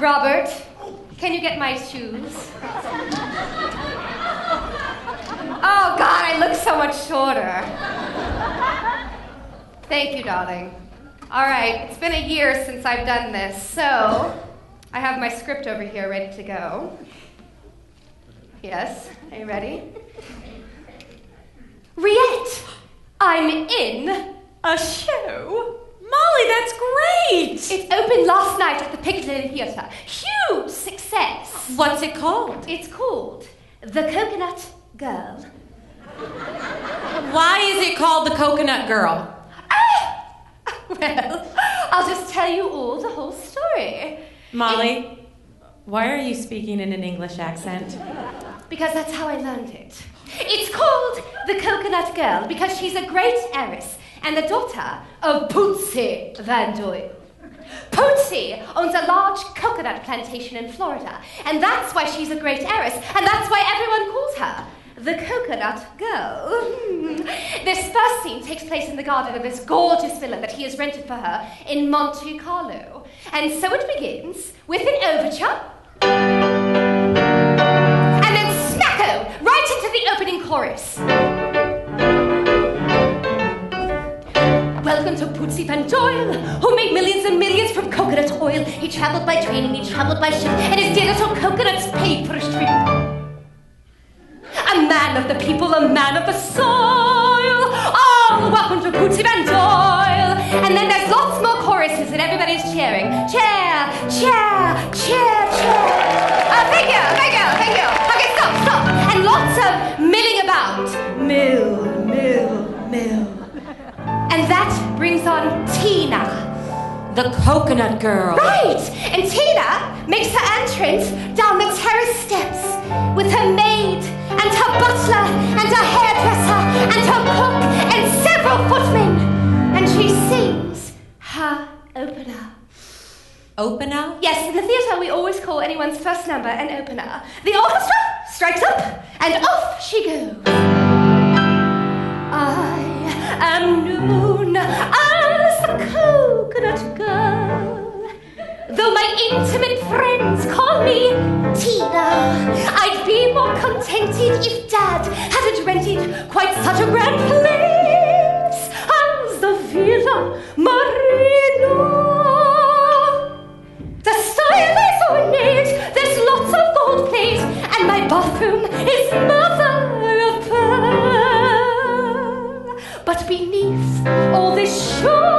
Robert, can you get my shoes? Oh, God, I look so much shorter. Thank you, darling. All right, it's been a year since I've done this, so I have my script over here ready to go. Yes, are you ready? Riette, I'm in a show. Molly, that's great! It opened last night at the Piccadilly Theatre. Huge success. What's it called? It's called The Coconut Girl. Why is it called The Coconut Girl? Well, I'll just tell you all the whole story. Molly, why are you speaking in an English accent? Because that's how I learned it. It's called The Coconut Girl because she's a great heiress and the daughter of Pootsie Van Doyle. Pootsie owns a large coconut plantation in Florida, and that's why she's a great heiress, and that's why everyone calls her the Coconut Girl. This first scene takes place in the garden of this gorgeous villa that he has rented for her in Monte Carlo. And so it begins with an overture, and then smacko, right into the opening chorus. Welcome to Pootsie Van Doyle, who made millions and millions from coconut oil. He traveled by train and he traveled by ship, and his dinner so coconuts paid for his trip. A man of the people, a man of the soil. Oh, welcome to Pootsie Van Doyle. And then there's lots more choruses and everybody's cheering. Cheer, cheer, cheer, cheer. Thank you. Okay, stop. And lots of milling about. Mill, mill, mill. And that brings on Tina. The Coconut Girl. Right! And Tina makes her entrance down the terrace steps with her maid and her butler and her hairdresser and her cook and several footmen. And she sings her opener. Opener? Yes, in the theatre we always call anyone's first number an opener. The orchestra strikes up and off she goes. I am known as the Coconut Girl. Though my intimate friends call me Tina, I'd be more contented if Dad hadn't rented quite such a grand place as the Villa Marina. The style is ornate, there's lots of gold plate, and my bathroom is mother of pearl. But beneath all this show,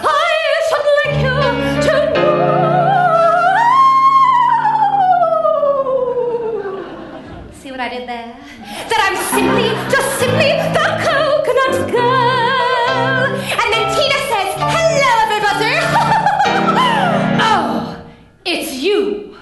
I should like you to know. See what I did there? That I'm just simply the Coconut Girl. And then Tina says, hello, everybody. Oh, it's you.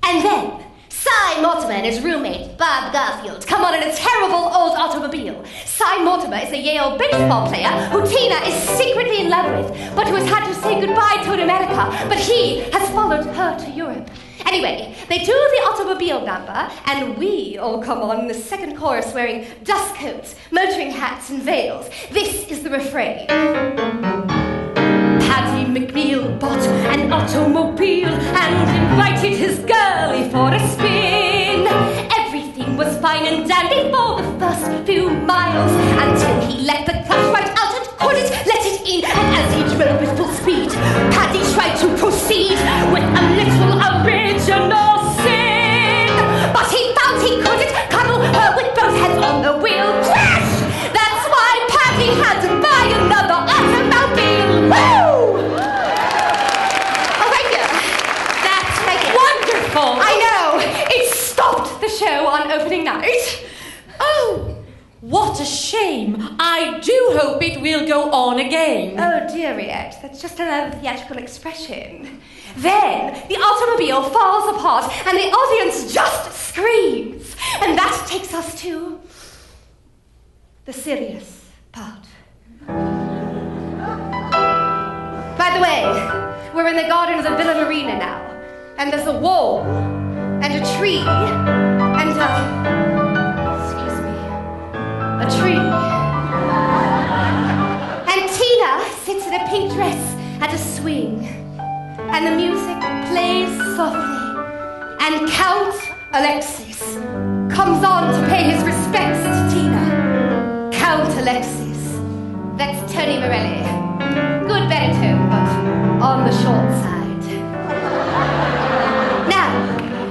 And then Cy Mortimer and his roommate, Bob Garfield, come on in a terrible old automobile. Cy Mortimer is a Yale baseball player who Tina is secretly in love with, but who has had to say goodbye to in America, but he has followed her to Europe. Anyway, they do the automobile number, and we all come on in the second chorus wearing dust coats, motoring hats, and veils. This is the refrain. Paddy McNeil bought an automobile and invited his girlie for a spin. Everything was fine and dandy for the first few miles, until he let the clutch right out and couldn't let it in. And as he drove with full speed, Paddy tried to proceed with a little original sin. But he found he couldn't cuddle her with both heads on the wheel. Crash! That's why Paddy had to buy another automobile. Woo! Oh, thank you. That's Wonderful. I know. It stopped the show on opening night. Oh, what a shame. I do hope it will go on again. Oh, dear, Riette, that's just another theatrical expression. Then the automobile falls apart and the audience just screams. And that takes us to the serious part. By the way, we're in the garden of the Villa Marina now, and there's a wall and a tree and a tree. And Tina sits in a pink dress at a swing. and the music plays softly, and Count Alexis comes on to pay his respects to Tina. Count Alexis. That's Tony Morelli. Good baritone, but on the short side. Now,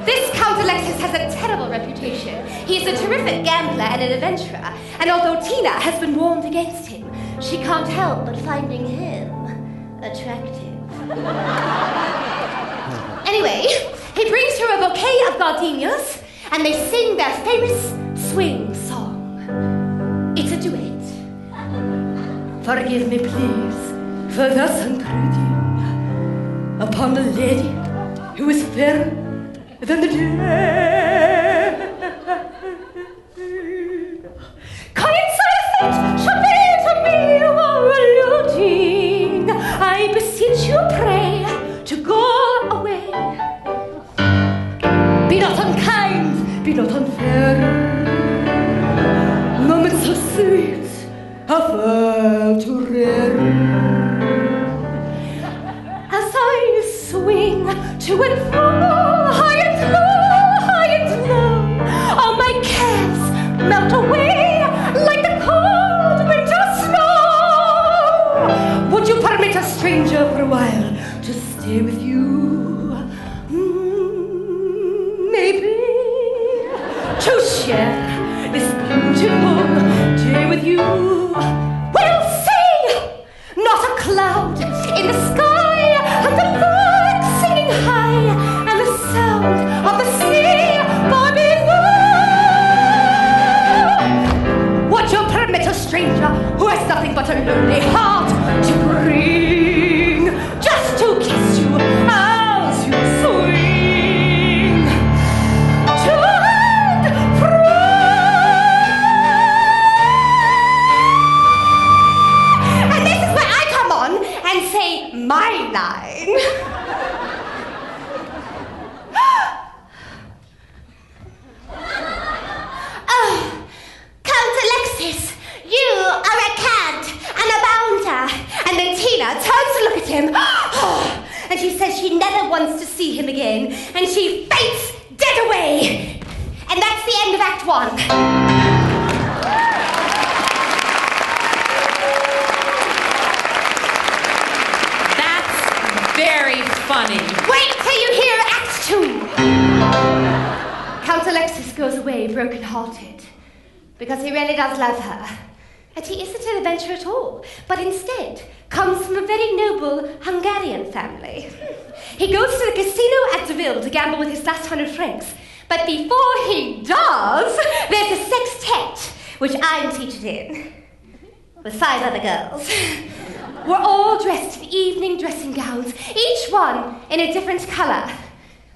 this Count Alexis has a terrible reputation. He's a terrific gambler and an adventurer, and although Tina has been warned against him, she can't help but finding him attractive. Anyway, he brings her a bouquet of gardenias, and they sing their famous swing song. It's a duet. Forgive me, please, for thus intruding upon a lady who is fairer than the day. Coincident shall be to me you are alluding. I beseech you, pray, to go away. Be not unkind, be not unfair. Moments so sweet are far too rare. As I swing to and fro, high and low, all my cares melt away like the cold winter snow. Would you permit a stranger for a while to stay with you? Maybe to share this beautiful day with you. We'll see, not a cloud in the sky, and the birds singing high, and the sound of the sea far below. Would you permit a stranger who has nothing but a lonely heart to bring, just to kiss you as you swing to and fro? And this is where I come on and say my line. Oh, Count Alexis, you are a cad and a bounder. And then Tina turns to look at him, and she says she never wants to see him again, and she faints dead away. And that's the end of Act 1. That's very funny. Wait till you hear Act 2. Count Alexis goes away broken-hearted because he really does love her. And he isn't an adventurer at all, but instead comes from a very noble Hungarian family. He goes to the casino at Deauville to gamble with his last 100 francs. But before he does, there's a sextet, which I'm featured in, with 5 other girls. We're all dressed in evening dressing gowns, each one in a different color.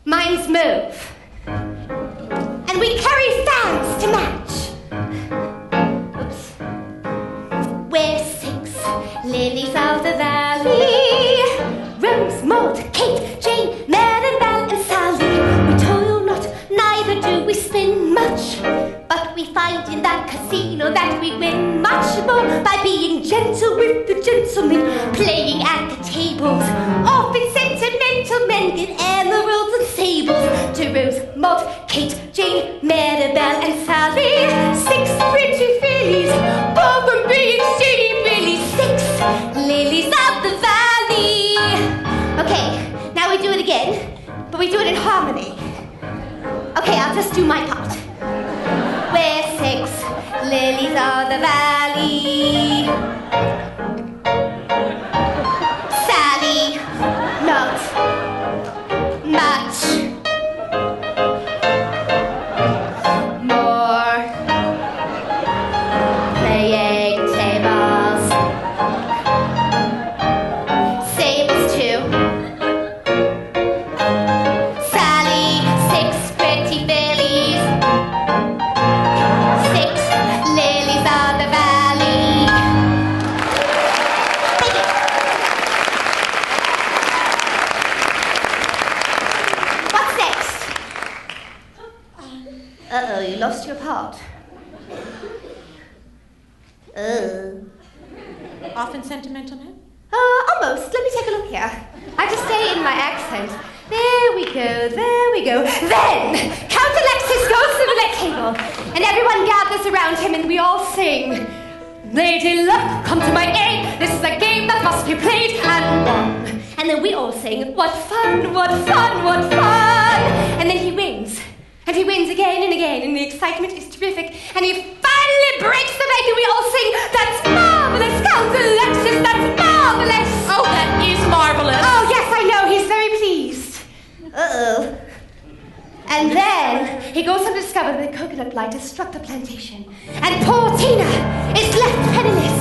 Mine's mauve. And we carry fans to match. Oops. We're 6 lilies of the valley. Rose, Maud, Kate, Jane, Maribel, and Sally. We toil not, neither do we spin much. But we find in that casino that we win much more by being gentle with the gentlemen, playing at the tables. Often sentimental men get emeralds and sables. To Rose, Maud, Kate, Jane, Maribel, and Sally. 6 pretty fillies, far from being silly, really 6 lilies of the valley. Okay, now we do it again, but we do it in harmony. Okay, I'll just do my part. We're 6 lilies of the valley. Sally, not much. More playing tables. Sables too. Sally, 6 pretty fillies. 6 lilies of the valley. Thank you. What's next? Uh-oh, you lost your part. Often sentimental men? Almost. Let me take a look here. I have to stay in my accent. There we go, there we go. Then, Count Alexis goes to the roulette table, and everyone gathers around him, and we all sing, Lady Luck, come to my aid. This is a game that must be played and won. And then we all sing, what fun, what fun, what fun. And then he wins. And he wins again and again, and the excitement is terrific. And he finally breaks the bank, and we all sing, that's marvelous, Count Alexis, that's marvelous. Oh, that is marvelous. Oh, yes, I know, he's very pleased. Uh-oh. And then he goes on to discover that the coconut blight has struck the plantation. And poor Tina is left penniless.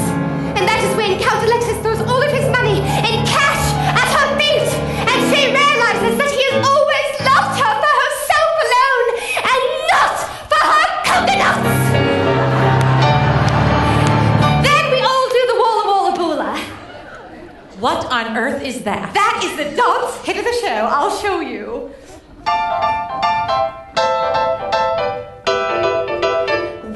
And that is when Count Alexis throws all of his money in cash at her feet. And she realizes that he has always loved her for herself alone and not for her coconuts. Then we all do the Walla Walla Boola. What on earth is that? That is the dance hit of the show. I'll show you.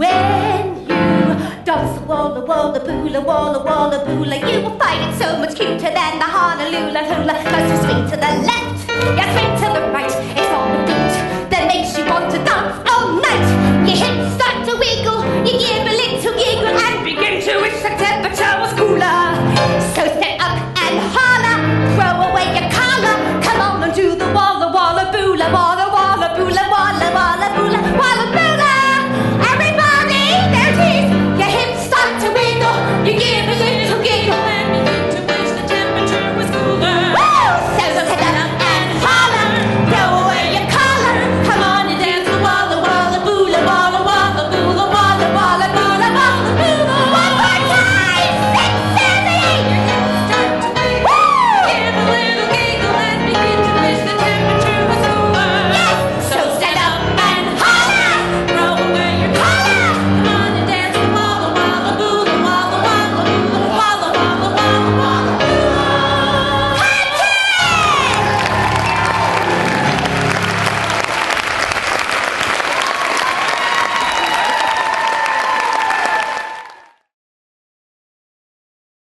When you dance the Walla Walla Boola, Walla Walla Boola, you will find it so much cuter than the Honolulu hula. First you swing to the left, you swing